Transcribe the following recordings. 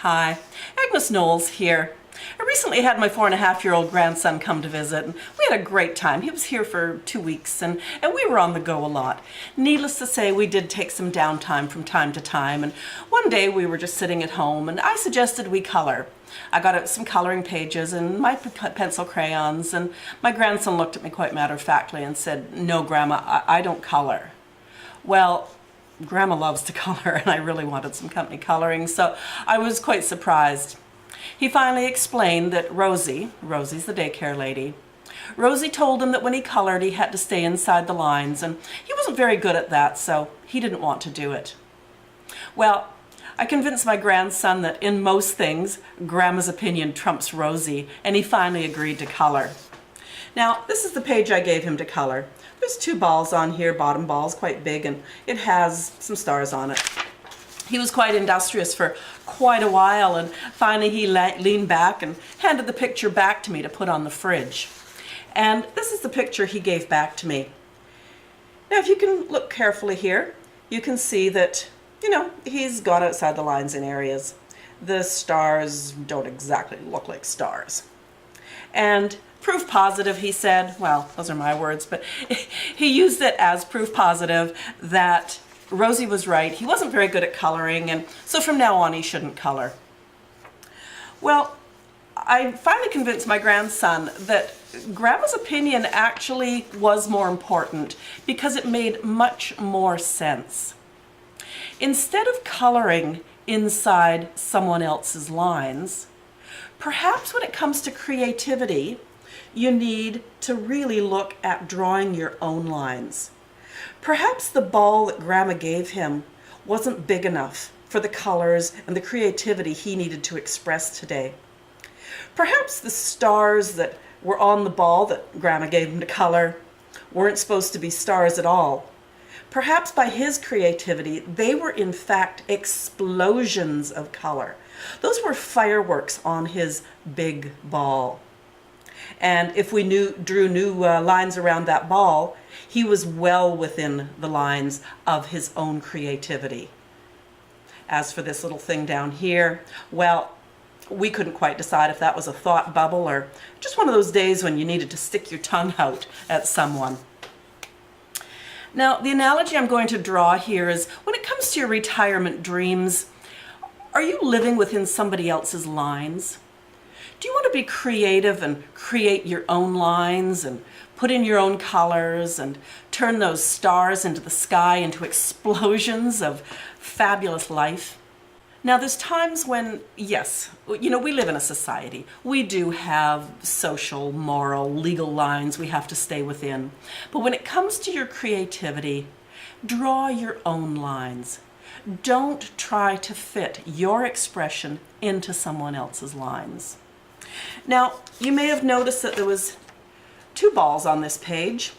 Hi, Agnes Knowles here. I recently had my 4.5-year-old grandson come to visit, and we had a great time. He was here for 2 weeks, and we were on the go a lot. Needless to say, we did take some downtime from time to time, and one day we were just sitting at home, and I suggested we color. I got out some coloring pages and my pencil crayons, and my grandson looked at me quite matter-of-factly and said, "No, Grandma, I don't color." Well, Grandma loves to color, and I really wanted some company coloring, so I was quite surprised. He finally explained that Rosie's the daycare lady, Rosie told him that when he colored he had to stay inside the lines, and he wasn't very good at that, so he didn't want to do it. Well, I convinced my grandson that in most things, Grandma's opinion trumps Rosie, and he finally agreed to color. Now, this is the page I gave him to color. There's 2 balls on here, bottom ball's quite big, and it has some stars on it. He was quite industrious for quite a while, and finally he leaned back and handed the picture back to me to put on the fridge. And this is the picture he gave back to me. Now, if you can look carefully here, you can see that, he's gone outside the lines in areas. The stars don't exactly look like stars. And proof positive, he said, well, those are my words, but he used it as proof positive that Rosie was right. He wasn't very good at coloring, and so from now on he shouldn't color. Well, I finally convinced my grandson that Grandma's opinion actually was more important because it made much more sense. Instead of coloring inside someone else's lines, perhaps when it comes to creativity, you need to really look at drawing your own lines. Perhaps the ball that Grandma gave him wasn't big enough for the colors and the creativity he needed to express today. Perhaps the stars that were on the ball that Grandma gave him to color weren't supposed to be stars at all. Perhaps by his creativity, they were in fact explosions of color. Those were fireworks on his big ball. And if we drew new lines around that ball, he was well within the lines of his own creativity. As for this little thing down here, well, we couldn't quite decide if that was a thought bubble or just one of those days when you needed to stick your tongue out at someone. Now, the analogy I'm going to draw here is when it comes to your retirement dreams, are you living within somebody else's lines? Do you want to be creative and create your own lines and put in your own colors and turn those stars into the sky into explosions of fabulous life? Now, there's times when, yes, we live in a society. We do have social, moral, legal lines we have to stay within. But when it comes to your creativity, draw your own lines. Don't try to fit your expression into someone else's lines. Now, you may have noticed that there was 2 balls on this page.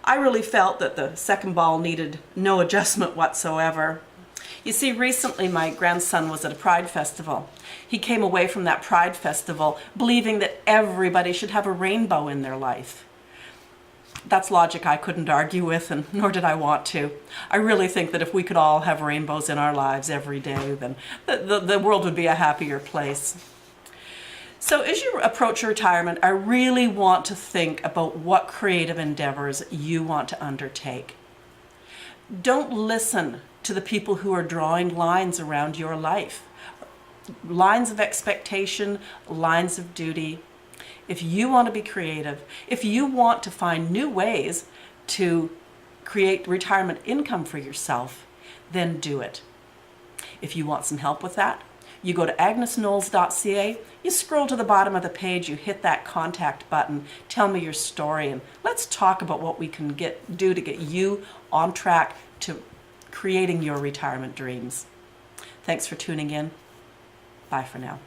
I really felt that the second ball needed no adjustment whatsoever. You see, recently my grandson was at a Pride Festival. He came away from that Pride Festival believing that everybody should have a rainbow in their life. That's logic I couldn't argue with, and nor did I want to. I really think that if we could all have rainbows in our lives every day, then the world would be a happier place. So as you approach retirement, I really want to think about what creative endeavors you want to undertake. Don't listen to the people who are drawing lines around your life. Lines of expectation, lines of duty. If you want to be creative, if you want to find new ways to create retirement income for yourself, then do it. If you want some help with that, you go to agnesknowles.ca, you scroll to the bottom of the page, you hit that contact button, tell me your story, and let's talk about what we can do to get you on track to creating your retirement dreams. Thanks for tuning in. Bye for now.